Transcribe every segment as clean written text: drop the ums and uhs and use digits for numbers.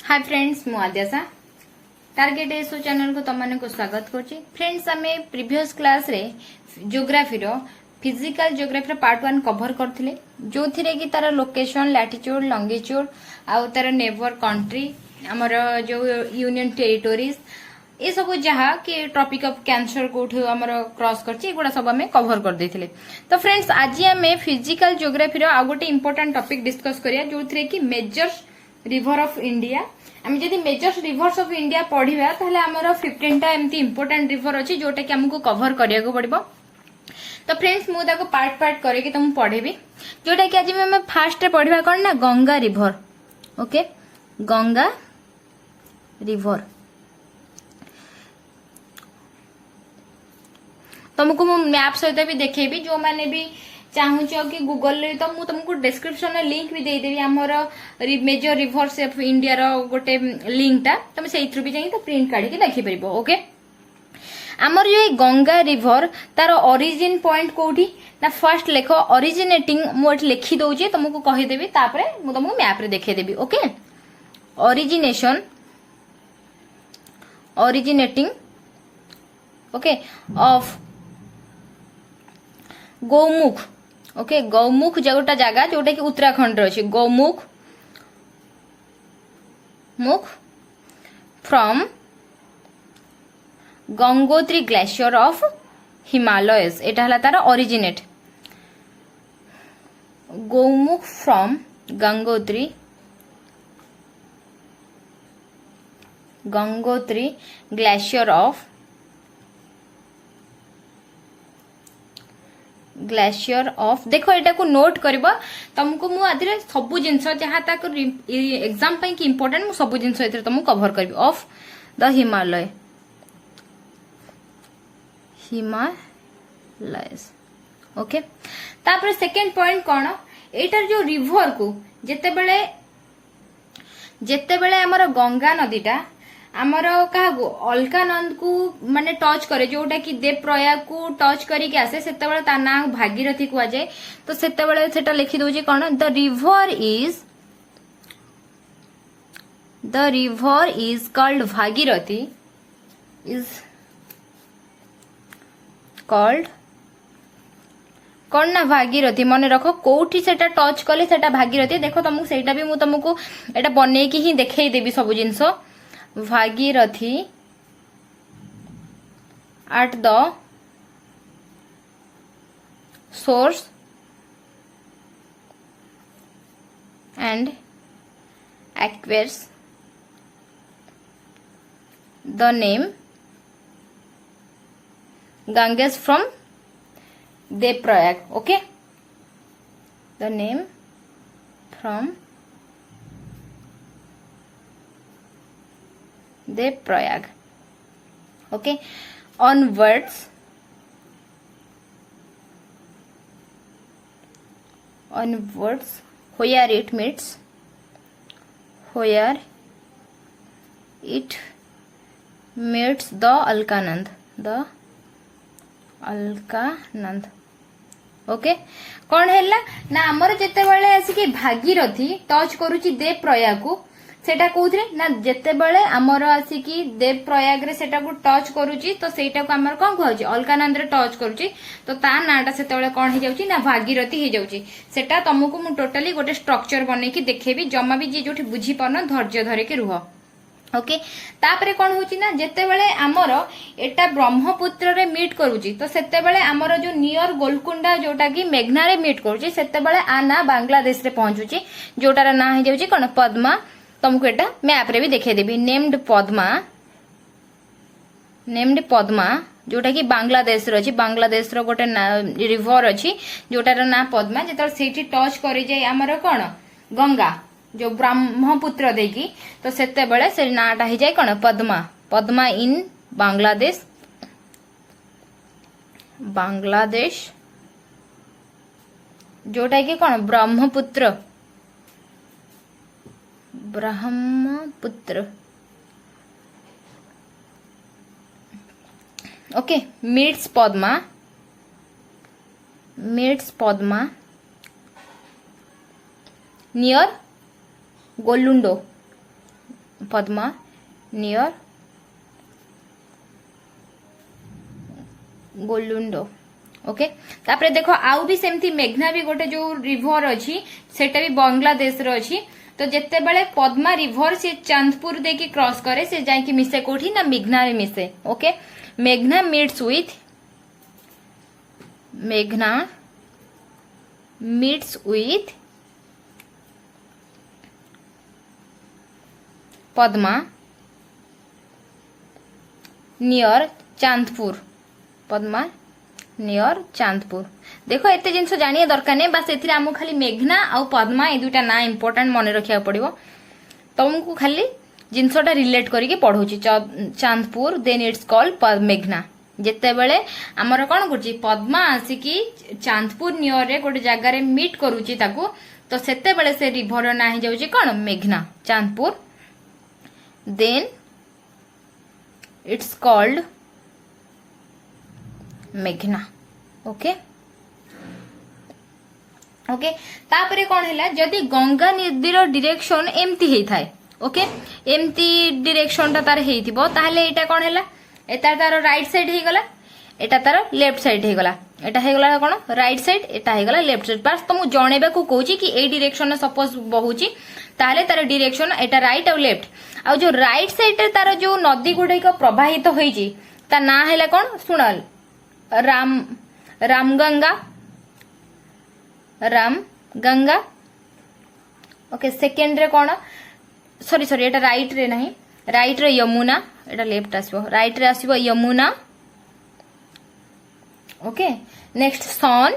Hi friends मु आद्यासा target SO channel को तुम को स्वागत करछि। फ्रेंड्स आमे प्रीवियस क्लास रे ज्योग्राफी रो फिजिकल ज्योग्राफी रो पार्ट 1 कवर करथिले जो थिरे कि तार लोकेशन लैटिट्यूड लॉन्गिट्यूड आउ तार नेबर कंट्री हमर जो यूनियन टेरिटोरीज ये सब जहा कि ट्रॉपिक ऑफ कैंसर कोठे हमर क्रॉस करछि एगुडा सब हमें कवर कर देथिले। तो फ्रेंड्स आज हमें फिजिकल ज्योग्राफी रो आ गोटे इंपोर्टेंट टॉपिक डिस्कस करिया जो थिरे कि मेजर रिवर ऑफ इंडिया। आम जदि मेजर रिवर्स ऑफ इंडिया पढ़िबा ताहले हमर 15 टा एमती इंपोर्टेंट रिवर अछि जोटा कि हमको कवर करिया को पड़िबो। तो फ्रेंड्स मु ताको पार्ट पार्ट करे कि तुम पढ़ेबी जोटा कि आज हम फास्ट रे पढ़िबा कोन ना Ganga river. Okay Ganga river तुमको मु मैप सहित भी देखेबी जो माने भी चाहूच कि गूगल रे तो मु तुमको डिस्क्रिप्शन में लिंक भी दे देबी हमर मेजर रिवर्स ऑफ इंडिया रो गोटे लिंक टा तुम से इथरु भी जाई तो प्रिंट काढी के देखि परिबो। ओके हमर जो गंगा रिवर तार ओरिजिन पॉइंट कोठी ना फर्स्ट लेखो ओरिजिनेटिंग मु एट लिखि दउजे तुमको कहि देबी तापरे मु तुमको मैप रे देखि देबी। Okay origination originating okay of Gaumukh. Okay Gaumukh जोटा जगह जोटा कि उत्तराखंड रे अछि गौमुख मुख from Gangotri glacier of Himalayas एटा हला तार originate Gaumukh from Gangotri glacier of देखो एटा को नोट करबो तुमको मु आदिरे सब जिंस जहा तक एग्जाम पई कि इंपोर्टेंट मु सब जिंस एथरे तुमको कवर करबी ऑफ द हिमालयस। ओके तापर सेकंड पॉइंट कोन एटार जो रिवर को जेते बेले हमर गंगा नदीटा आमर क्या अलकानंद को माने टच करे जोटा कि देव प्रयाग को टच करिक आसे सेते ता ना भागीरथी कुआ जाए। तो सेते सेटा लिखि दउजे कोन the river is called Bhagirathi is called कौन ना भागीरथी मन रखो कोठी सेटा टच कले सेटा भागीरथी। देखो तुमको सेटा भी मु तुमको एटा बने की ही देखै देबी सब जिंस Bhagirathi at the source and acquires the name Ganges from Dev-Prayag. Okay, the name from Dev-Prayag. Okay, onwards where it meets the Alkanand okay कौन है ना आमर जेते बेले आसिक भागीरथी टच करूची देव प्रयाग को सेटा कोथरे ना जेते बेले आमर आसिकी देव प्रयाग रे सेटा को टच करूची तो सेटा को आमर कोन कहउची अलकानंद रे टच करूची तो ता नाटा सेते बेले कोन हे जाउची ना भागीरथी हे जाउची। सेटा तुमको मु टोटली गोटे स्ट्रक्चर बनै की देखेबी जम्मा भी जे जोठी बुझी परन धैर्य धरे के रुह। ओके तापरे कोन होची ना जेते बेले आमर एटा ब्रह्मपुत्र रे मीट करूची तो सेते बेले आमर जो नियर गोलकुंडा जोटा कि मेघना रे मीट करूची सेते बेले आ ना बांग्लादेश रे पहुंचुची जोटार ना हे जाउची कोन पद्मा। तुमको एटा मैप रे भी देखे देबी नेम्ड पद्मा जोटा कि बांग्लादेश रो अछि बांग्लादेश रो गोटे रिवर अछि जोटार ना पद्मा जेतर सेठी टच करि जाय हमर कोन गंगा जो ब्रह्मपुत्र देकी तो सेते बेले से नाटा हे जाय कोन पद्मा इन बांग्लादेश जोटा कि कोन Brahmaputra okay meets Padma near Goalundo Padma near Goalundo. Okay तापरे देखो आउ भी सेमती मेघना भी गोटे जो रिवर अच्छी सेटा भी बांग्लादेश रो अच्छी। तो जिते बड़े पद्मा रिवर से चांदपुर दे की क्रॉस करे से जाके मिसे कोठी ना मेघना रे मिसे। ओके मेघना meets with Padma near Chandpur. Padma near Chandpur. देखो एते जिनस जानिए दरकार नहीं बस एथिरे हमको खाली मेघना आ पद्मा ए दुटा ना इंपोर्टेंट मन रखिया पड़िबो। तुमको खाली जिनसटा रिलेट करके पढ़ौची चांदपुर देन इट्स कॉल्ड मेघना। जेते बेले हमर कोन करची पद्मा आसिकी चांदपुर नियर रे गोटे जगह रे मीट करूची ताकू तो सेते बेले से रिवर ना ही जाउची कोन मेघना चांदपुर देन इट्स कॉल्ड मेघना। ओके ओके तापरे कौन है जदि गंगा नदीर डायरेक्शन एमती हेई थाए। ओके एमती डायरेक्शन ता तार हेइथिबो ताहले एटा कौन है एटा तार राइट साइड हे गला एटा तार लेफ्ट साइड हे गला एटा हे गला कोन राइट साइड एटा हे गला लेफ्ट साइड। बस तुम जणेबा को कहूची कि ए डायरेक्शन सपोज बहुची ताहले तार डायरेक्शन एटा राइट और लेफ्ट आ जो राइट साइड रे तार जो नदी गुडे को प्रवाहित होईची ता ना हैला कोन सुनल रामगंगा। ओके सेकेंड रे कौन सॉरी सॉरी एटा राइट रे नहीं राइट रे यमुना एटा लेफ्ट आसीबो राइट रे आसीबो Yamuna. Okay next Son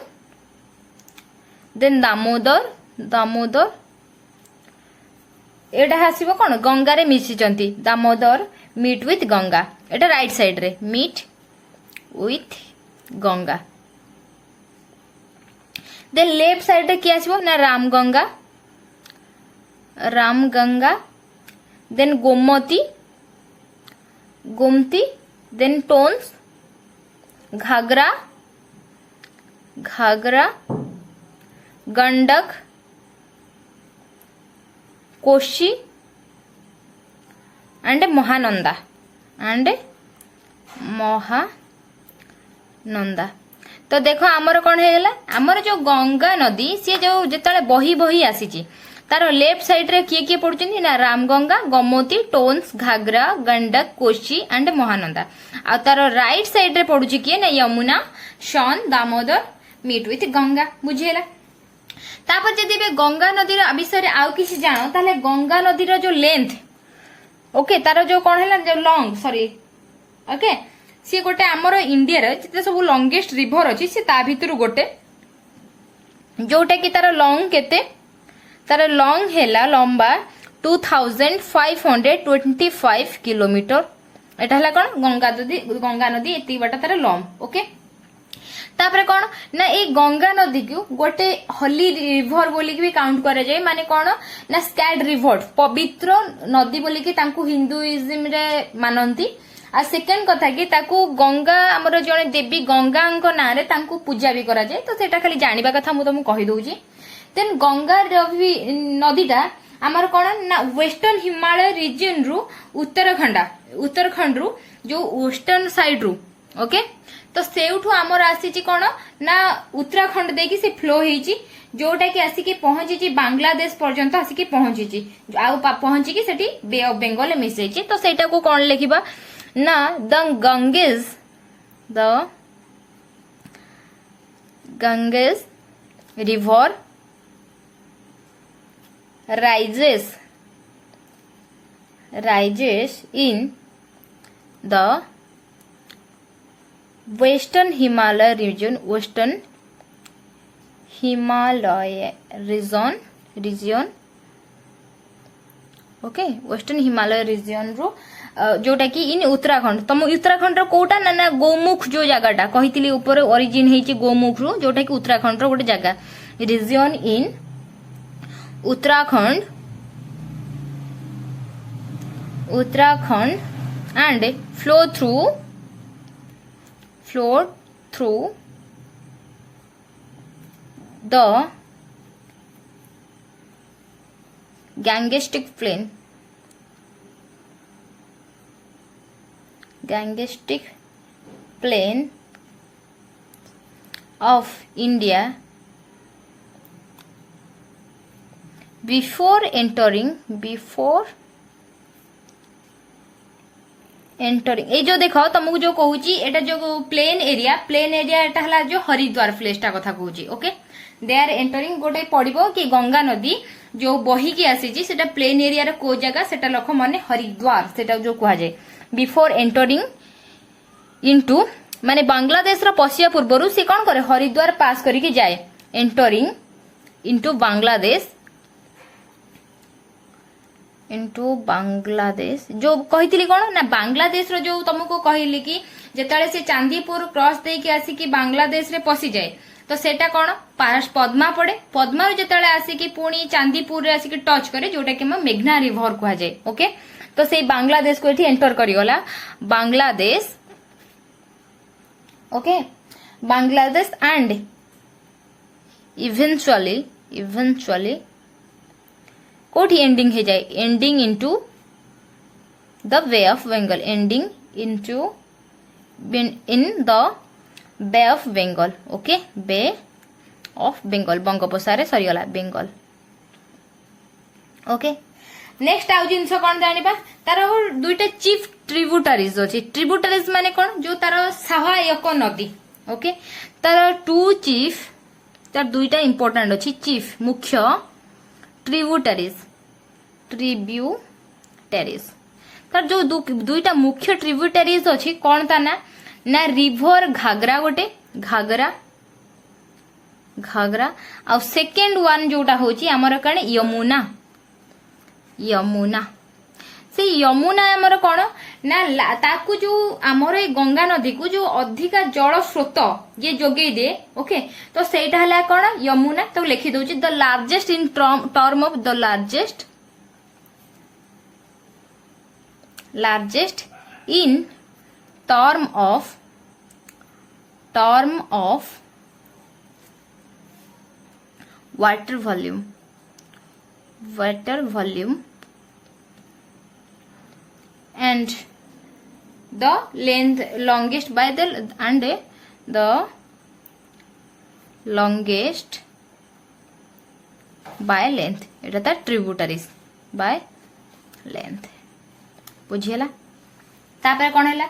then Damodar एटा आसीबो कोन गंगा रे मिसी चंती दामोदर मीट विथ गंगा एटा राइट साइड रे meet with Ganga. Then left side रे किया आसीबो ना Ramganga then Gomti then Tons Ghaghara Gandak Kosi and Mahananda तो देखो आमर कौन है आमर जो गंगा नदी सी जो जिते बही बही आसी तार लेफ्ट साइड रे किए किए पड़ुचंदी ना रामगंगा गोमती टोन्स घाघरा गंडक कोशी एंड महानंदा आ तार राइट साइड रे पड़ुची किए ना यमुना सन दामोदर मीट विथ गंगा। बुझीला तापर जदि बे गंगा नदीर विषय आउ किसी जानो ताले गंगा नदीर जो लेंथ ओके तार जो कौन है जो लॉन्ग सॉरी ओके सी गोटे आमर इंडिया रे जिते सब लॉन्गेस्ट रिवर अछि से ता भितरु गोटे जोटा कि तार लॉन्ग केते तार लॉन्ग हेला लंबा 2525 किलोमीटर एटा हला कोन गंगा नदी एती बाटा तार लंब। ओके तापरे कोन ना ए गंगा नदी को गोटे होली रिवर बोली भी काउंट करे जाय माने कोन ना स्कैड रिवर पवित्र नदी बोली कि तांकू हिंदुइज्म रे मानंती। आ सेकेंड कथा कि ताकू गंगा हमर जने देवी गंगा ना रे तांकू पूजा भी करा जाय तो सेटा खाली जानिबा कथा मु तुमको कहि दउची। देन गंगा नदीटा आमर कौन ना वेस्टर्न हिमालय रिजन रु उत्तराखंड रु जो वेस्टर्न साइड रु ओके तो सेउठु आमर आसी कौन ना उत्तराखंड देकी से फ्लो होईची जोटा कि आसिकी पहुंची बांग्लादेश पर्यंत आसिकी पहुंची आउ पहुंची सेठी बे ऑफ बेंगल मिसेची तो सेटा को कौन लिखिबा ना the Ganges river rises in the western Himalaya region okay western Himalaya region रो जोटा कि इन उत्तराखंड तुम उत्तराखंड रो कोटा ना ना गोमुख जो जगहटा कहितली ऊपर ओरिजिन हेची गोमुख रो जोटा कि उत्तराखंड रो गोटे जगह region in Uttarakhand and flow through the Gangestic plain Gangetic plain of India before entering ए जो देख तुमको जो कहूँ एटा जो प्लेन एरिया एटा हला जो हरिद्वार प्लेस टा कथा कहूँ ओके दे आर एंटरिंग गोटे पड़ो कि गंगा नदी जो बही की आसी सेटा प्लेन एरिया रे को जगह सेटा लख माने हरिद्वार सेटा जो कहा जाए बिफोर एंटरिंग इनटू माने बांग्लादेश रो पशिया पूर्वरु से कौन करे हरिद्वार पास करके जाए एंटरिंग इनटू बांग्लादेश जो कही कौन ना बांग्लादेश रो जो तुमको कहली कि जेताले से चांदीपुर क्रॉस दे के आसी कि बांग्लादेश रे पसी जाए तो सेटा कौन पद्मा पड़े पद्मा रो जेताले आसी कि पुणी चांदीपुर रे आसी कि टच करे जोटा कि मेघना रिवर कहा जाए ओके तो से बांग्लादेश को एठी एंटर करिगला Bangladesh okay Bangladesh and eventually कोठी एंडिंग हो जाए ending into the Bay of Bengal ending into in the Bay of Bengal okay Bay of Bengal Bangopasagar सरीगला बंगाल ओके नेक्स्ट आउ जिनस कौन जानिबा तार दुईटा चीफ ट्रिब्यूटरीज अछि ट्रिब्यूटरीज माने कौन जो तार सहायक नदी ओके तार टू चीफ तार दुईटा इंपोर्टेंट अछि चीफ मुख्य ट्रिब्यूटरीज तार जो दुईटा मुख्य ट्रिब्यूटरीज अछि कौन ता ना रिवर घाघरा गोटे घाघरा आ सेकेंड वन जोटा होची हमर कने यमुना से यमुना हमर कौन ना ताकू जो हमर गंगा नदी को जो अधिका जल स्रोत ये जोगे दे ओके तो सेटा हला कौन यमुना तो लिखि दउची the largest in term of the largest in term of water volume and the length longest by the longest by length एटा ता ट्रिब्यूटरीज by length बुझियला तापर कोन हैला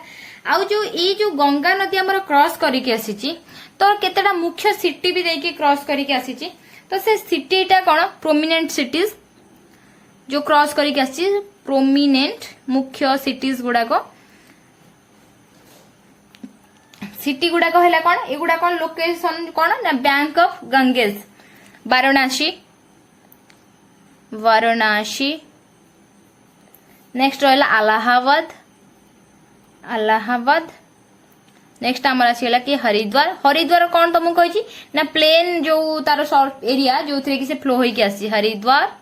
आउ जो ई जो गंगा नदी हमर क्रॉस करिके आसीची तो केतेटा मुख्य सिटी भी देके क्रॉस करिके आसीची तो से सिटीटा कौन प्रोमिनेंट सिटीज जो क्रॉस करके आसी प्रोमिनेंट मुख्य सिटीज गुड़ाक सिटी गुड़ाक है कौन एगुड़ा कौन लोकेशन कौन ना bank of Ganges Varanasi next रहा अलाहाबाद नेक्स्ट आम आसगला कि हरिद्वार कौन तुमको कही ना प्लेन जो तार एरिया जो थे कि से फ्लो होके आसी हरिद्वार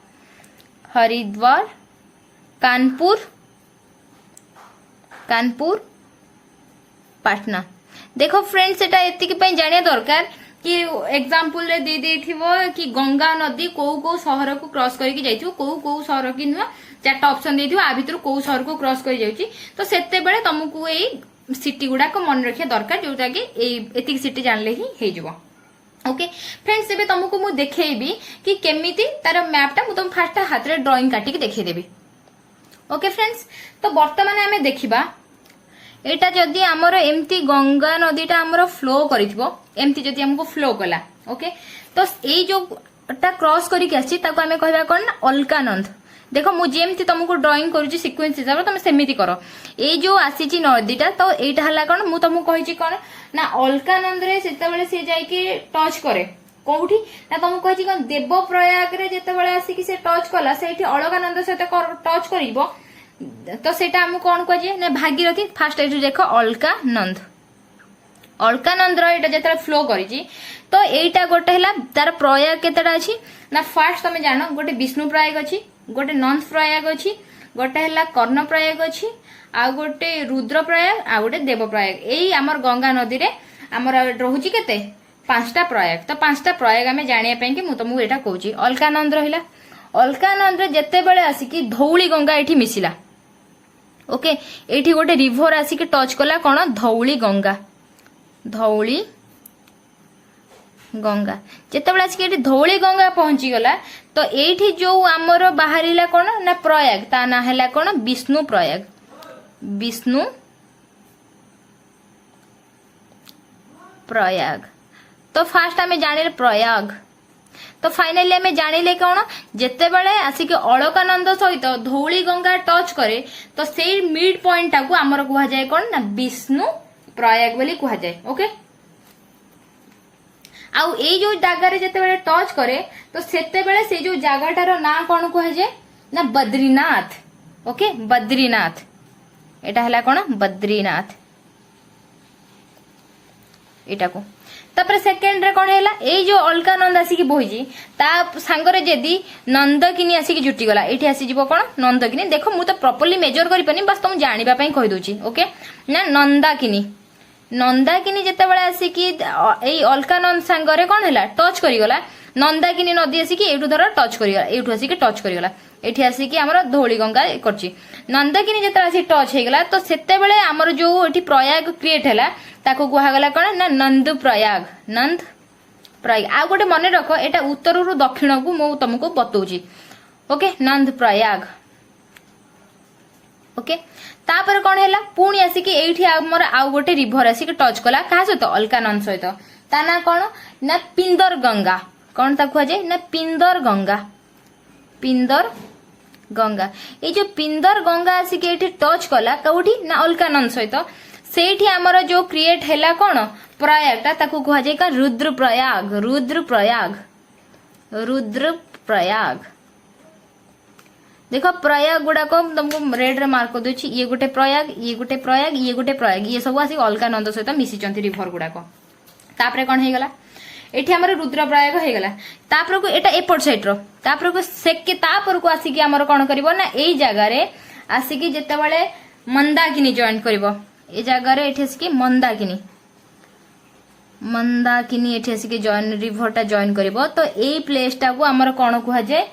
कानपुर पाटना देखो फ्रेंड्स एटा एतिक पई जानिया दरकार कि एग्जांपल रे दे देथिवो कि गंगा नदी को शहर को क्रॉस करके जाइथिवो को शहर कि नुआ चारटा ऑप्शन देथिवो आ भितर को शहर को क्रॉस कर जाउची तो सेते बेले तुमको एई सिटी गुड़ा को मन रखिया दरकार जोटा कि एतिक सिटी जानले ही हे जबो ओके फ्रेंड्स एबे तुमको मु देखेबी कि केमिति तार मैपटा मु तुम फास्ट हाथ रे ड्राइंग काटी के देखै देबी ओके फ्रेंड्स तो वर्तमान हमें देखिबा एटा जदी हमर एम्ति गंगा नदीटा हमर फ्लो करिथिबो एम्ति जदी हमको फ्लो कला ओके तो एई जो टा क्रॉस करिके आछि ताको हमें कहबा कोन अलकानंद देखो मु जेमती तुमको ड्राइंग करूची सीक्वेंस हिसाब तुम सेमिति करो ए जो आसीची नदीटा तो एटा हला कोन मु तुमको कहिची कोन ना अलकानंद रे सेतेबेले से जाई के टच करे कोठी ना तुमको कहिची कोन देवप्रयाग रे जेतेबेले आसी कि से टच कला सेठी अलकानंद से टच करिवो तो सेटा हम कोन कहिजे ना भागीरथी फास्ट एटू देखो अलकानंद रो एटा जेतेबेले फ्लो करिची तो एटा गोटे हला तार प्रयाग केतेटा अछि ना फास्ट तुम जानो गोटे विष्णु प्रयाग अछि गोटे नंद प्रयाग अच्छी गोटे है कर्ण प्रयाग अच्छी आ गोटे रुद्र प्रयाग आ गोटे देव प्रयाग यही आमर गंगा नदी रे आमर रोची केते 5टा प्रयाग तो 5टा प्रयाग आम जानापी कि तुमको यहाँ कौची अलकानंद रहा अलकानंद जेते बेले आसिकी धौली गंगा ये मिसिला ओके एठी गोटे रिभर आसिक टच कला कौन धौली गंगा धौली गंगा जितेबाला आसिक धौली गंगा पहुंची गला तो एठी जो आमर बाहरिला कौन ना प्रयाग ता ना है कौन विष्णु प्रयाग विष्णु प्रयाग तो फास्ट आम जाने प्रयाग तो फाइनाली आम जानिले कौन जिते बड़े आसिक अलकानंद सहित धौली गंगा टच करे तो से मिड पॉइंट टाकू आमर कह जाए कौन ना विष्णु प्रयाग बोली कह जाए ओके आउ ए जो जगार जिते बड़े टच करे तो सेते बड़े से जो जगाटार ना कौन कह जाए ना बद्रीनाथ ओके बद्रीनाथ एटा हला कौन बद्रीनाथ एटा को तापर सेकेंड रे कौन हैला ए जो अलकानंद आसिक बोहिजी ता सांगरे जदी नंदकिनी आसिक जुटी गला एठी आसी जीवो कौन नंदकिनी देखो मु तो प्रॉपर्ली मेजर करि पनी बस तुम जानिबा पई कहि दोची ओके ना नंदाकिनी नंदाकिनी जते बळे आसिक ए अलकानंद सांगरे कौन हैला टच करि गला नंदाकिनी नदी आसिक एठु धर टच करि गला एठु आसिक टच करि गला एठी आसिक हमर धौली गंगा करची नंदाकिनी जते आसी टच हे गला तो सेते बळे हमर जो एठी प्रयाग क्रिएट हैला ताको कुहा गला कौन ना नंद प्रयाग नंद प्रयाग आ गोटे मन रख एटा उत्तर रु दक्षिण को मु तुमको बतौची ओके नंद प्रयाग ओके तापर कौन हैला पुणी आसिक एठी हमर आउ गोटे रिवर आसिक टच कला कहा सहित अलकानंद सहित ता ना कौन ना पिंदर गंगा कौन ता कुहा जाय ना पिंदर गंगा पिंदर गंगा ए जो पिंदर गंगा आसिक एठी टच कला कौठी ना अलकानंद सहित सेठी आमर जो क्रिएट हैला कौन प्रयाग ता ताकू कहा जाय का रुद्र प्रयाग रुद्र प्रयाग रुद्र प्रयाग देखो प्रयाग गुडा को तुमको रेड रे मार्क कर दोची ये गोटे प्रयाग ये गोटे प्रयाग ये गोटे प्रयाग ये सब आसी अलकानंद सहित मिसी चंती रिवर गुडा को तापरे कोन हे गला एठी हमर रुद्र प्रयाग हे गला तापर को एटा एपट साइड रो तापर को सेके तापर को आसी कि हमर कोन करबो ना एई जगह रे आसी कि जते बेले मंदाकिनी जॉइन करबो ए जगह रे एठी आसी कि मंदाकिनी एठी आसी कि जॉइन रिवर टा जॉइन करबो तो एई प्लेस टा को हमर कोन कहा जाय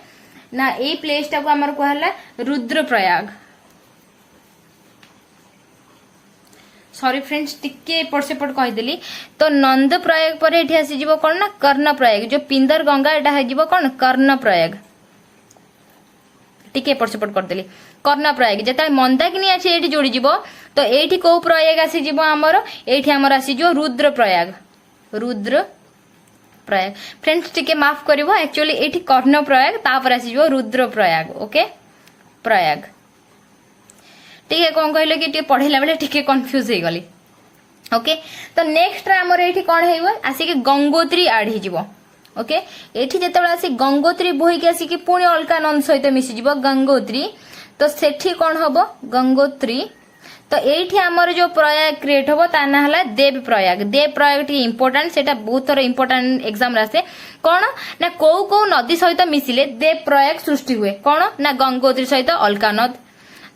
ना एई प्लेस टा को हमर कहला रुद्रप्रयाग सॉरी फ्रेंड्स टिके एपट सेपट कहि देली तो नंद प्रयाग पर एठी आसी जीवो कोन ना कर्ण प्रयाग जो पिंदर गंगा एटा हे जीवो कोन कर्ण प्रयाग टिके एपट सेपट कर देली कर्ण प्रयाग जेता मंदाकिनी आछि एठी जोड़ी जीवो तो एठी को प्रयाग आसी जीवो हमर एठी हमर आसी जो रुद्र प्रयाग फ्रेंड्स टिके माफ करिवो एक्चुअली एठी कर्ण प्रयाग तापर आसी जो रुद्र प्रयाग ओके प्रयाग टिके कोन कहले कि टिके पढैला बेले टिके कंफ्यूज हे गली ओके तो नेक्स्ट रे हमर एठी कोन हेइबो आसी कि गंगोत्री ऐड हे जिवो ओके एठी जेतेबेला आसी गंगोत्री बोही के आसी कि पुणी अलकानंद सहित मिसी जिवो गंगोत्री तो सेठी कोन हबो गंगोत्री तो एठी हमर जो प्रयाग क्रिएट हबो ता ना हला देव प्रयाग टी इंपोर्टेंट सेटा बहुत थोर इंपोर्टेंट एग्जाम रासे कोन ना को नदी सहित मिसिले देव प्रयाग सृष्टि हुए कोन ना गंगोत्री सहित अलकानंद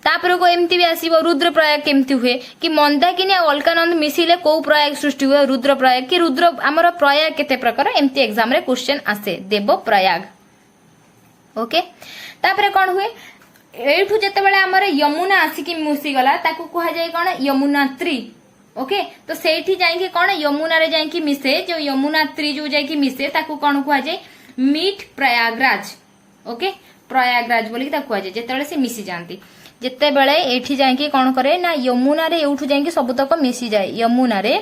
तापर को एमती भी आसीबो रुद्र प्रयाग केमती हुए कि मंदाकिनी आ अलकानंद मिसिले को प्रयाग सृष्टि हुए रुद्र प्रयाग कि रुद्र हमर प्रयाग केते प्रकार एमती एग्जाम रे क्वेश्चन आसे देव प्रयाग ओके तापर कोन हुए एठू जते बेले हमर यमुना आसिकी मुसी गला ताकू कहा जाय कोन यमुनात्री ओके तो सेठी जाई कि कोन यमुना रे जाई कि मिसे जो यमुनात्री जो जाई कि मिसे ताकू कोन कहा जाय मीट प्रयागराज ओके प्रयागराज बोली ताकू कहा जाय जते बेले से मिसी जानती जते बेले एठी जाई कि कोन करे ना यमुना रे एठू जाई कि सब तक मिसी जाय यमुना रे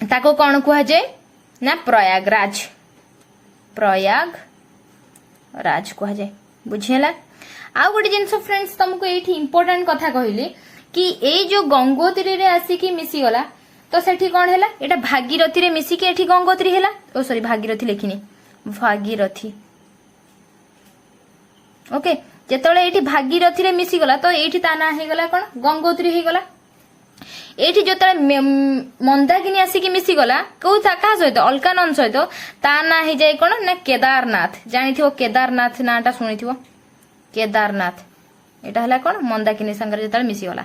ताकू कोन कहा जाय ना प्रयागराज राज कह जाए बुझेला आ गोटे जिनस फ्रेंड्स तुमको ये इंपोर्टेंट कथा कहली कि ए जो गंगोत्री रे आसिकी मिसी गला तो सेठी कौन हैला एटा भागीरथी रे मिसी के एठी गंगोत्री हैला ओ सॉरी भागीरथी लेखिनी भागीरथी ओके जेतले एठी भागीरथी रे मिसी गला तो एठी ता ना हे गला कोन गंगोत्री हे गला एठी जेतले मंदाकिनी आसिकी मिसी गला को था का सहित अलकानंद सहित ता ना हे जाय कोन ना केदारनाथ जानिथिबो केदारनाथ नाटा सुनिथिबो केदारनाथ एटा हला कोन मंदाकिनी संगे जेतले मिसी गला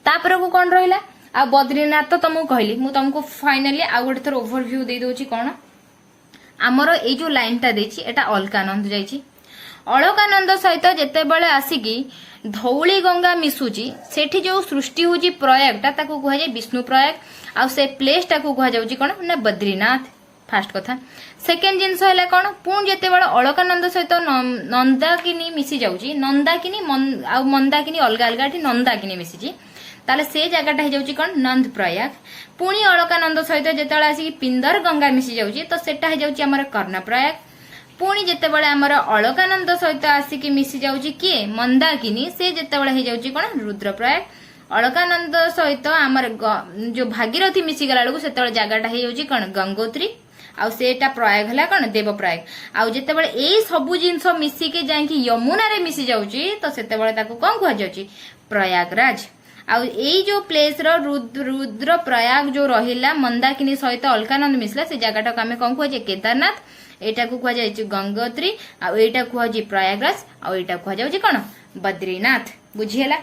तापर को कोन रहिला आ बद्रीनाथ तो तुमको कहली मु तुमको फाइनली आ गोटे थोर ओवरव्यू दे दोची कोन हमरो ए जो लाइन टा देची एटा अलकानंद जाईची अलकानंद सहित जेतेबेले आसिकी धौली गंगा मिसुची सेठी जो सृष्टि होची प्रयागटा ताकू कह जाय विष्णु प्रयाग आ से प्लेसटा को कह जाउची कोन ना बद्रीनाथ फास्ट कथा। सेकेंड जिनस है कौन पुणी जितेबाला अलकानंद सहित नंदाकिनी मिसी जाऊँगी नंदाकिनी आ मंदाकिनी अलग अलग नंदाकिनी मिसी ताले से जगह हो कौन नंद प्रयाग। पुणी अलकानंद सहित जिते आसिक पिंदर गंगा मिसी जाऊँगी तो सेटा हो कर्ण प्रयाग। पुणी जितेबाला आमर अलकानंद सहित आसिक मिसी जाऊँगी किए मंदाकिनी से जितेबाला हो जाऊँगी कौन रुद्र प्रयाग। अलकानंद सहित आमर जो भागीरथी मिसी गला बेलू से जगहटा हो कौन गंगोत्री आउ सेटा प्रयाग है कौन देव प्रयाग। आउ जितेबाला यही सबू जिनस मिसिके जाकि यमुना रे मिसी जाऊँगी तो सेतेबाला कौन कह जाऊँगी प्रयागराज। आउ यही जो प्लेस रुद्र प्रयाग जो रहिला मंदाकिनी सहित अलकानंद मिसला से जगह को आम कौन कह केदारनाथ एटा को कह जाए गंगोत्री आउ एटा कह प्रयागराज आउ एटा कह जाऊँगी कौन बद्रीनाथ बुझीगला।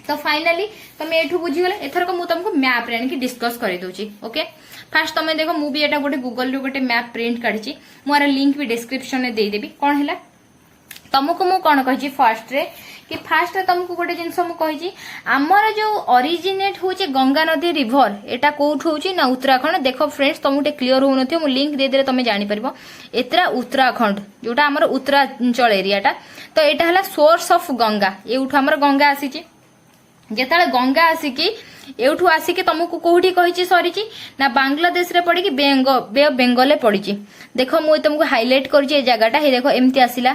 तो फाइनाली तुम एठू बुझीगला एथर को मु तुमको मैप रे आनिकी डिस्कस कर दूची। ओके फास्ट तुम देखो मु भी एटा गोटे गूगल रू गोटे मैप प्रिंट काढी मोर लिंक भी डिस्क्रिप्शन में दे देबी। कौन हैला तुमको मु कौन कहि फास्ट रे कि फास्ट रे तुमको गोटे जिनस मु कहि आमर जो ओरिजिनेट होचे गंगा नदी रिवर एटा कोठ होची ना उत्तराखंड। देखो फ्रेंड्स तुमको क्लियर हो नथियो मु लिंक दे देले तुम जानि परबो एतरा उत्तराखंड जोटा हमर उत्तरांचल एरियाटा। तो एटा हला सोर्स ऑफ गंगा एउठ हमर गंगा आसीची जेताले गंगा आसिकी एउठू आसिकी तुमको कोठी कहिची सरीची ना बांग्लादेश रे पड़ी बे ऑफ बेंगल पड़ी। देखो मु तुमको हाईलाइट करची ए जगहटा हे देखो एमती आसिला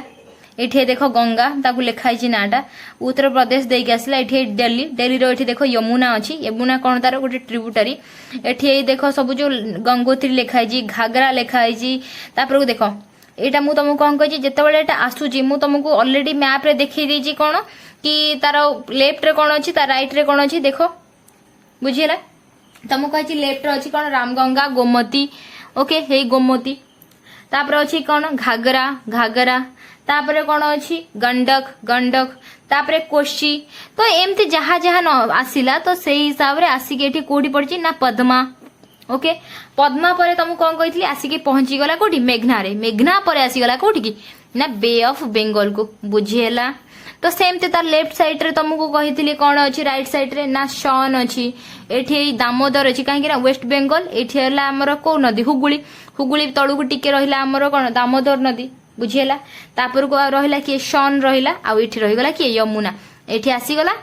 एठी देखो गंगा ताकू लिखाई नाटा उत्तर प्रदेश देके आसिला एठी दिल्ली रो एठी देखो यमुना अछि यमुना कोन तार गोटे ट्रिब्यूटरी एठी देखो सब जो गंगोत्री लिखाई घाघरा लिखाई तापर देखो एटा मु तुमको कौन कहि जेतेबेले एटा आसुची मु तुमको ऑलरेडी मैप रे देखि देजी कोन कि तार लेफ्ट रे कोन अछि तार राइट रे कोन अछि देखो बुझिला तुमको कहि लेफ्ट रे अछि कोन रामगंगा गोमती ओके हे गोमती तापर अछि कोन घाघरा घाघरा तापर कोन अछि गंडक गंडक तापर कोशी। तो एमती जहा जहा आसिला तो सेही हिसाब रे आसिके एठी कोठी पड़ची ना पद्मा ओके पद्मा पर तुमको कौन कही आसिक पहुंची गला कोठी मेघना रे मेघना पर आसीगला कोठी की ना बे ऑफ बेंगल को बुझीला। तो सेमते तार लेफ्ट साइड रे तुमको कही कौन अच्छी राइट साइड रे ना शन अच्छी एठी दामोदर अच्छी कहीं वेस्ट बेंगल एठी हला हमर को नदी हुगुली हुगुली तळु टिके रहिला हमर कोन दामोदर नदी बुझीला। तापर को रहिला कि शन रहिला आ एठी रहिगला कि यमुना एठी आसीगला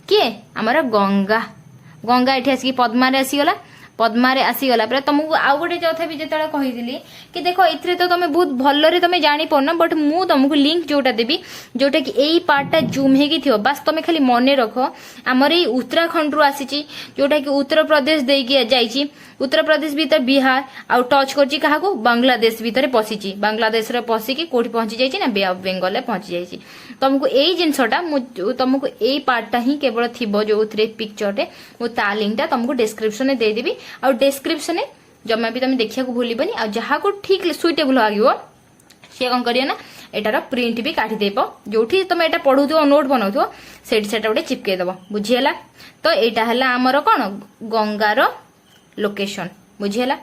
कि हमर गंगा गंगा एठी आसी पद्मा रे आसीगला पद्मा रे आसीगला पर तुमको आउ गोटे कथा भी जेतले कहिदिली कि देखो इथरे तो तुम बहुत भल्ल रे तुम जानि पड़ना बट मु तुमको लिंक जोटा देबी जोटा कि एई पार्टटा जूम हेगी थियो बस तुम खाली मने रखो हमर एई उत्तराखंड रु आसीची जोटा कि उत्तर प्रदेश देकी जाईची उत्तर प्रदेश भीतर बिहार आउ टच करची काहाको बांग्लादेश भीतर पसीची बांग्लादेश रे पसीकी कोठी पहुंची जाईची ना बे ऑफ बेंगल रे पहुंची जाईची। तुमको एई जिंसटा तुमको एई पार्टटा ही केवल थिबो जो उतरे पिक्चरटे मु ता लिंकटा तुमको डिस्क्रिप्शन में दे देबी और डिस्क्रिप्शन में जमा भी तुम देखिया को भूलिबनी आ जहा को ठीक सुइटेबल लागिवो से कौन करिया ना एटार प्रिंट भी काटी देबो जोठी तुम एटा पढुथो नोट बनाउथो सेट सेटा गोटे चिपके देबो बुझियला। तो एटा हला हमर कोन गंगार लोकेशन बुझियला।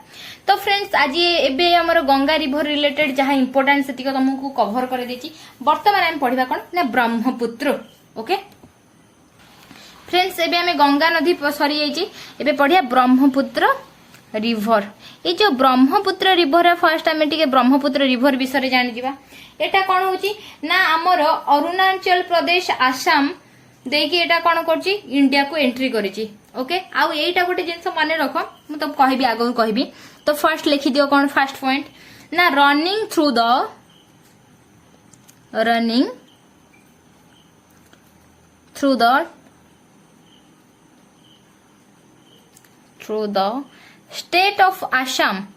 तो फ्रेंड्स आज एबे हमर गंगा रिवर रिलेटेड जहा इंपोर्टेंट सेतिको तुमको कवर कर देची। वर्तमान हम पढिबा कोन ना ब्रह्मपुत्र ओके फ्रेंड्स एबे हमें गंगा नदी सरी जाइए एबे पढ़िया ब्रह्मपुत्र रिवर। ये जो ब्रह्मपुत्र रिवर फर्स्ट आम टे ब्रह्मपुत्र रिवर विषय जानी जावा एटा कौन होची ना आमर अरुणाचल प्रदेश आसाम देकी एटा कौन करची इंडिया को एंट्री करिची ओके। आउ एटा गोटे जिनस माने रख मु तो कहबी आगु कहबी। तो फर्स्ट लिखि दियो कौन फर्स्ट पॉइंट ना running through the state of Assam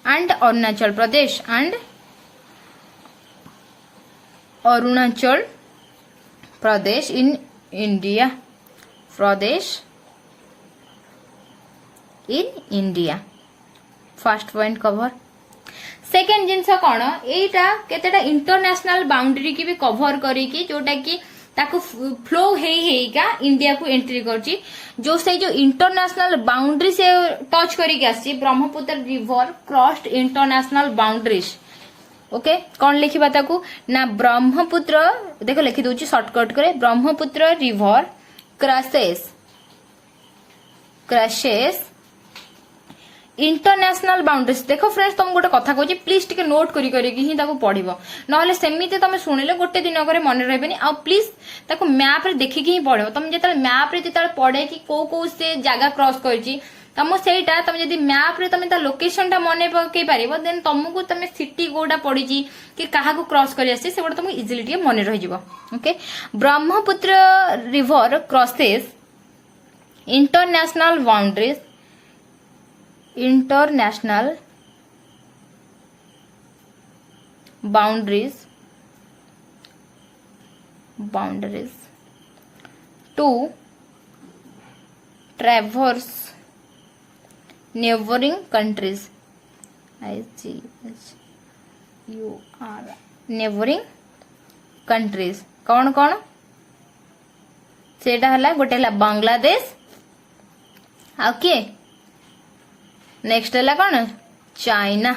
and Arunachal Pradesh in India first point cover. Second जिनस कौन एटा केतेटा इंटरनेशनल बाउंड्री की भी कवर करिकी जोटा कि ताको फ्लो हेका इंडिया को एंट्री करची जो से जो इंटरनेशनल बाउंड्री से टच करिक आसी Brahmaputra river crossed international boundaries okay कौन लिखिबा ताकू ना ब्रह्मपुत्र देखो लिखि दउची शॉर्टकट करे Brahmaputra river crushes international boundaries देखो फ्रेंड्स तुम गोटे कथा कहूँ प्लीज टिके नोट करी ही ताको पढ़िबो नहले सेमिते तुम शुणिले गोटे दिन करे मन रहबेनी आ प्लीज ताको मैप रे देखिकी ही पढ़ो तुम जेतले मैप रे जेतले पढ़े कि को से जगह क्रॉस करची तुम सेटा तुम जदि मैप रे तुम ता लोकेशन टा मने पकई पारिबो देन तुमको तुम सिटी कोडा पड़ीची कि कहा को क्रॉस करी आसी से तुमको इजीली टिके मने रहि जिवो okay Brahmaputra river crosses international boundaries to traverse neighboring countries neighboring countries कौन कौन सेटा हला गोटे हला बांग्लादेश आ के नेक्स्ट है कौन चाइना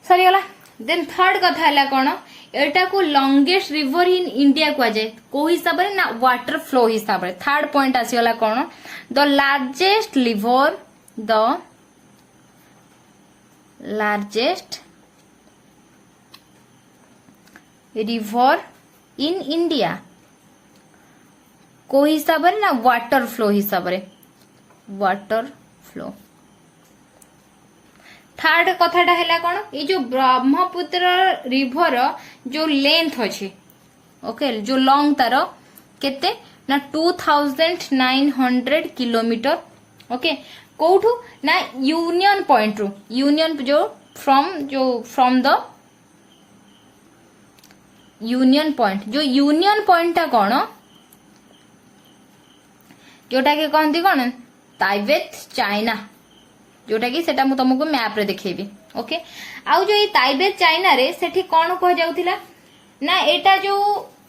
सरी गला देन थर्ड कथा है कौन एटा को लॉन्गेस्ट रिवर इन इंडिया को जाए को हिसाब रे ना वाटर फ्लो हिसाब रे थर्ड पॉइंट आसीगला कौन the largest river in India को हिसाब रे ना वाटर फ्लो हिसाब रे वाटर फ्लो थर्ड कथाटा है कौन ये जो ब्रह्मपुत्र रिवर जो लेंथ अच्छे ओके जो लॉन्ग तार केते ना 2900 किलोमीटर ओके कोठू ना यूनियन पॉइंट रू यूनियन जो फ्रॉम द यूनियन पॉइंट टा कौन जोटा के कहती कौन ताइबेत चाइना जोटा कि सेटा मु तुमको मैप रे देखैबी ओके आउ जो ये ताइबेत चाइना रे सेठी कौन कह जाउथिला ना एटा जो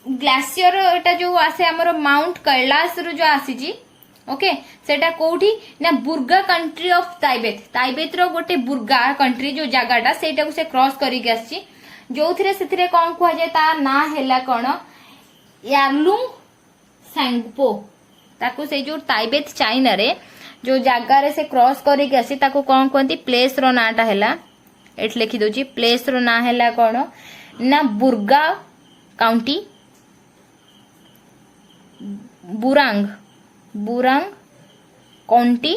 ग्लेशियर एटा जो आसे हमर माउंट कैलाश रो जो आसीजी ओके सेटा कोठी ना बुर्गा कंट्री ऑफ ताइबेत रो गोटे बुर्गा कंट्री जो जगाटा सेटा को से क्रॉस करी के आसी जोथिरे सेथिरे कौन कह जाय ता ना हैला कौन यारलुंग सांगपो ताको से जो ताइबेत चाइना रे जो जगार से क्रॉस करके आसी ताको कौन कहती प्लेस रो नाटा हैला एट लिखि दोची प्लेस रो ना हैला कौन ना बुर्गा काउंटी बुरांग काउंटी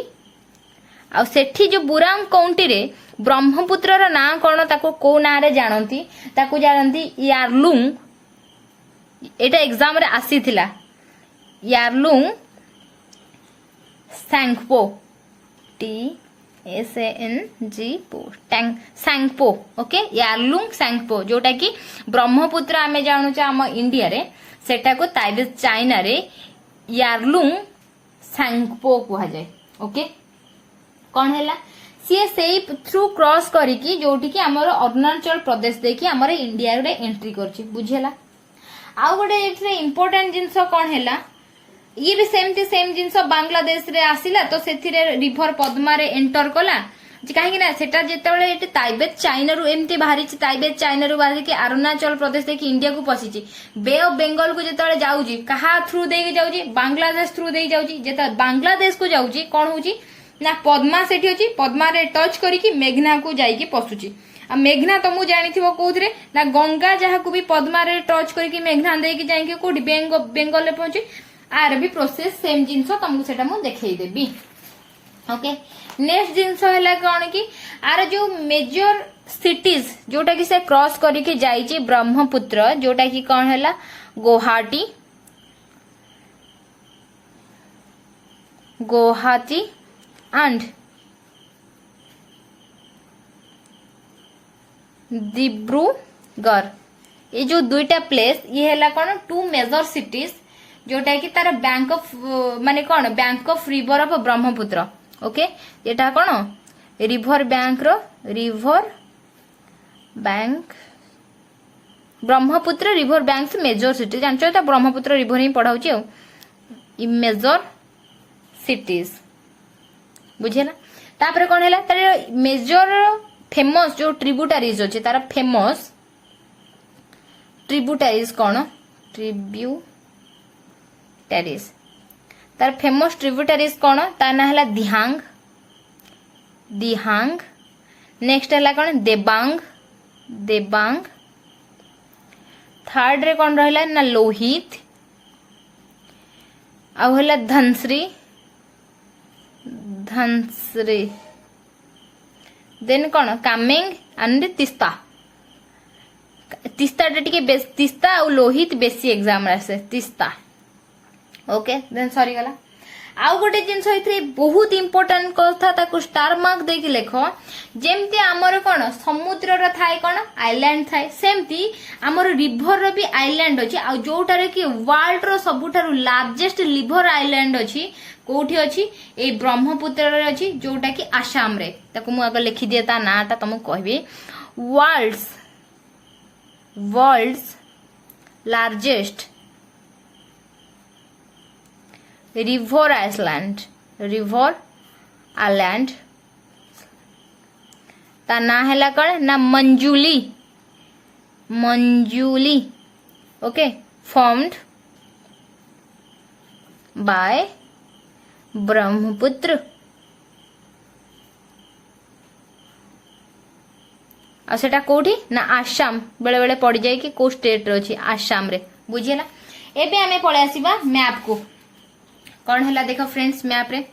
आ सेठी जो बुरांग काउंटी रे ब्रह्मपुत्र रो ना कौन ताको को ना रे जानती ताको जानती यारलुंग एटा एग्जाम रे आसी थिला यारलुंग सांगपो सांगपो ओके यारलुंग सांगपो जोटा कि ब्रह्मपुत्र आमे जानू आम इंडिया रे सेटा को ताइबेत चाइना रे यारलुंग सांगपो कह जाए ओके कौन है सी से थ्रू क्रॉस करिकी जोटी कि हमर अरुणाचल प्रदेश देखी हमर इंडिया रे एंट्री करची बुझेला आ गोटे एथरे इंपोर्टेंट जिंस कौन है ये भी सेम जिनस बांग्लादेश रे आसिला तो सेथिरे रिवर पद्मा रे एंटर कला कहीं ना सेटा जेतेबेले एटी ताइबेत चाइना रु एमती बाहरी ताइबेत चाइना रु बाहरी के अरुणाचल प्रदेश देखि इंडिया को पसिची बे ऑफ बंगाल को जेतेबेले जाउजी कहा थ्रू देके जाउजी बांग्लादेश थ्रू देके जाउजी जेता बांग्लादेश को जाउजी कोन होउजी ना पद्मा सेठी होची पद्मा रे टच करिकी मेघना को जाईकी पसुची आ मेघना तुमको जानिथिबो कोथरे ना गंगा जहा को भी पद्मा रे टच करिकी मेघना देके जाईकी कोठी बेंगल ले पहुंची आर भी प्रोसेस सेम जिनस तुमको सेटा मु देखै देबी ओके नेक्स्ट जिनस हैला कोन कि आर जो मेजर सिटीज जोटा कि से क्रॉस करिके जाईची ब्रह्मपुत्र जोटा कि कोन हैला गुवाहाटी एंड दिब्रुगढ़ ये जो दुईटा प्लेस ये हैला कोन टू मेजर सिटीज जोटा कि तार बैंक ऑफ माने कौन bank of river of Brahmaputra okay एटा कौन river bank Brahmaputra river banks major city जानछो त ब्रह्मपुत्र रिवर ही पढाउची मेजर सिटीज बुझेला। तापर कौन है तार मेजर फेमस जो ट्रिब्यूटारीज अच्छे तार फेमस ट्रिब्यूटारीज कौन ट्रिब्यूटारीज तार फेमस ट्रिब्यूटारीज कौन तार ना है दिहांग दिहांग नेक्स्ट है कौन देबांग देबांग थर्ड रे कौन रहा ना लोहित आउ है धनश्री धनश्री देन कौन कामेंग एंड तिस्ता तिस्ता तिस्ता और लोहित बेसी एग्जाम आसे तिस्ता ओके देन सॉरी गला आउ गोटे जिनस बहुत इंपोर्टेंट कथा ताको स्टार मार्क देकी लेख जेमती आमर कौन समुद्र रा थाए कौन आइलैंड थाए सेमती आमर रिवर रो भी आइलैंड अछि आ जोटारे कि वर्ल्ड रो सबुठारु लार्जेस्ट रिवर आइलैंड अछि कोठी अछि ए ब्रह्मपुत्र रे अछि जोटा कि आसाम रे ताको मु आगे लिखि दिए ता नाटा तुमको कहबी वर्ल्ड्स लार्जेस्ट रिवर आइलैंड ता ना हैला कौन ना मंजूली मंजूली ओके फॉर्म्ड बाय ब्रह्मपुत्र आ सेटा कोठी ना आसाम बेले बेले पड़ जाए कि को स्टेट रे अछि आसाम रे बुझिएला। एबे हमें पळे आसीबा मैप को कौन है देख फ्रेंड्स मैप रे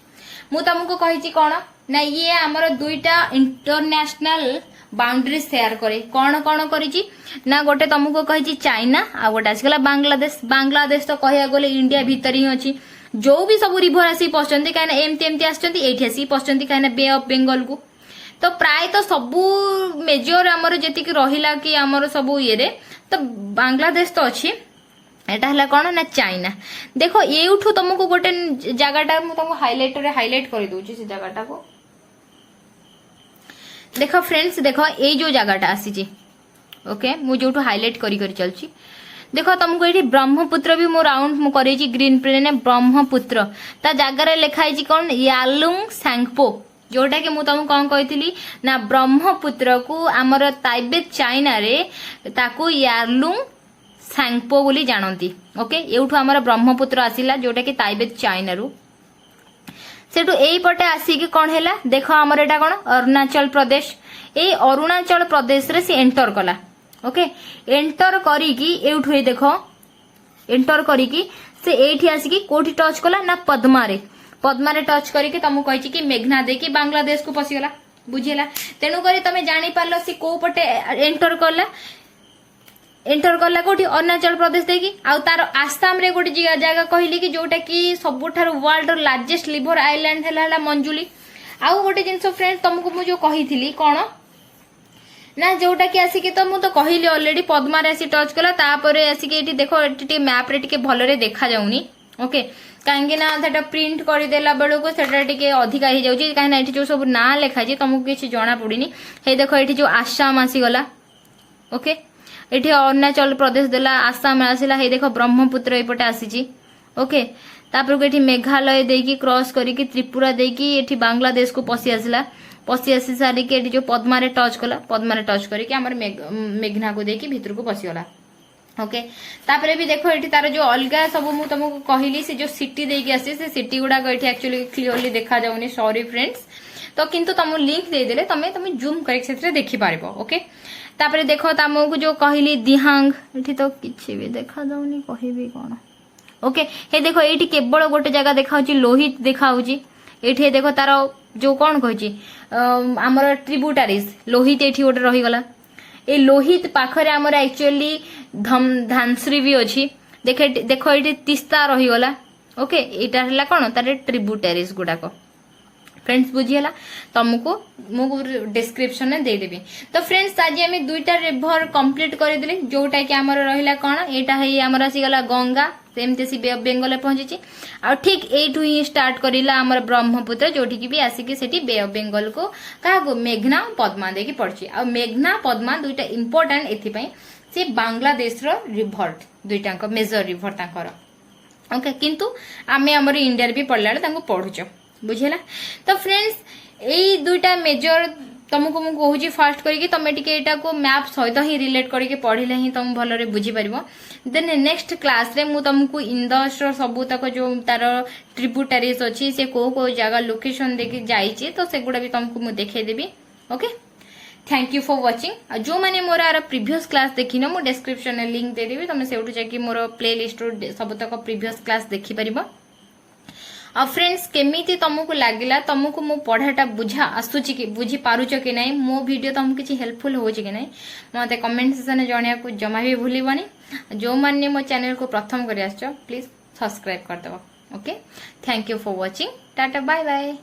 मु तुमको कही कौन ना ये आमर दुईटा इंटरनेशनल बाउंड्री शेयर करे कौन कौन करी ना गोटे तुमको कही चाइना आ गोटे आसगला बांग्लादेश बांग्लादेश तो कह गले इंडिया भीतर ही अच्छी जो भी सब रिभर आसी पहुंचती कहीं एमती एमती आसी आसी पहुंचती कहीं बे ऑफ बेंगल को तो प्राय तो सबू मेजर आमर जी रहा कि आमर सबू ये तो बांग्लादेश तो अच्छी एटा हला कौन ना चाइना देखो एठू तुमको गोटे जगटा तुमको हाइलाइट कर दूची से जगटा को देखो फ्रेंड्स देखो ये जो जगटा आसी ओके मु जो हाइलाइट करी चलची देखो तुमको ये ब्रह्मपुत्र भी मो राउंड मु करेची ग्रीन पेन ब्रह्मपुत्र ता जगार लिखाई कौन यालुंग सांगपो जोटा कि मुझे कौन कही ना ब्रह्मपुत्र को आमर ताइबेत चाइना रे ताकू यालुंग सांगपो बोली जानती ओके एठू आमर ब्रह्मपुत्र आसिला जोटा कि ताइबेत चाइना रु सेठू एई पटे आसिकी कौन हैला देखो आमर एटा कौन अरुणाचल प्रदेश ए अरुणाचल प्रदेश रे से एंटर कला ओके एंटर करिकी एठू हे देखो एंटर करिकी से एठी आसिकी कोठी टच कला ना पद्मा रे टच करिकी तुमको कहि कि मेघना देकी बांग्लादेश को पसिगला बुझिला तेनु करी तमे जानि पारलो से को पटे एंटर करला कोठी अरुणाचल प्रदेश देखी आउ तार आसाम रे गोटे जगह कहली कि जोटा कि सबुठार वर्ल्ड लार्जेस्ट रिवर आइलैंड है मंजुली आउ गोटे जिनस फ्रेंड तुमको मुझे कही कौन ना जोटा कि आसिकी तो मुझे कहली ऑलरेडी पद्मा रे आसी टच कला तापरे आसिकी एठी देखो एठी मैप रे टिके भलरे देखा जाउनी ओके कहीं ना सेटा प्रिंट करदेला बेलू को सेटा टिके अधिका हो जाउची कहीं ना एठी जो सब ना लिखा है तुमको किसी जना पड़नी हे देखो एठी जो आसाम आसीगला ओके एठी अरुणाचल प्रदेश देला आसाम आसिला हे देखो ब्रह्मपुत्र एपटे आसीची ओके तापर एठी मेघालय देकी क्रॉस करिकी त्रिपुरा देकी एठी बांग्लादेश को पसी आसी सारिकी एठी जो पद्मा रे टच करिकी हमर मेघना को देकी भीतर को पसीगला ओके तापरे भी देखो एठी तार जो अलगा सब मु तुमको कहली से जो सिटी देकी आसी से सिटी गुडा को एठी एक्चुअली क्लियरली देखा जाउनी सॉरी फ्रेंड्स तो किंतु तुम लिंक दे देले तुम जूम करके सेथरे देखि पारिबो ओके तापरे देखो तुमको जो कहली दिहांग एठी तो किछि भी देखा जाउनी कहबी कोन ओके हे देखो एठी केवल गोटे जगह देखाउची लोहित देखाउची एठी देखो तार जो कौन कही आमर ट्रिब्यूटारीज लोहित एठी गोटे रही गला ए लोहित पाखरे आमर एक्चुअली धानश्री भी अच्छी देखो ये तिस्ता रही गला ओके एटा हला कौन तारे ट्रिब्यूटारीज गुड़ाक फ्रेंड्स बुझीगला तुमको मुझे डिस्क्रिप्शन में देदेवी तो फ्रेंड्स आज आम दुईटा रिभर कंप्लीट करदे जोटा कि आमर रहा कौन यहाँ आमर आसीगला गंगा सेमती सी बे ऑफ बेंगल पहुंची आ ठीक एठू ही स्टार्ट करिला आमर ब्रह्मपुत्र जोठी भी आसिकी सेठी बे ऑफ बेंगल को क्या मेघना पद्मा देकी पड़ची आ मेघना पद्मा दुईटा इंपोर्टेंट एथि से बांग्लादेश रिभर दुईटाक मेजर रिभर तांकर ओके किंतु आमे हमर इंडिया भी पढ़ला तांको पढ़ुछ बुझेला। तो फ्रेंड्स एई दुईटा मेजर तुमको मु कहूँ फास्ट करके तुम टे को मैप सहित ही रिलेट करके पढ़ले ही तुम भलरे बुझी पारिबो। देन नेक्स्ट क्लास रे मु तुमको इंडस सबू तक जो तार ट्रिब्यूटरीज अच्छी से को जगह लोकेशन देखि जाइए तो सेगुड़ा भी तुमको मु देखे देबी okay. Thank you for watching. जो माने मोर आर प्रीवियस क्लास देखिन मु डिस्क्रिप्शन में लिंक दे देबी तुम सेउठु जाकी मोर प्लेलिस्ट सब तक प्रीवियस क्लास देखि परिबो। और फ्रेंड्स केमिति तुमको लगिला तुमको मो पढ़ाटा बुझा आसुची कि बुझी पारुच कि नहीं मो वीडियो तुमको किसी हेल्पफुल हो कि नहीं मते कमेंट सेक्शन में जणिया को जमा भी भूलिबनी। जो माने मो चैनल को प्रथम करि आछो प्लीज सब्सक्राइब कर दबो okay. Thank you for watching tata bye bye.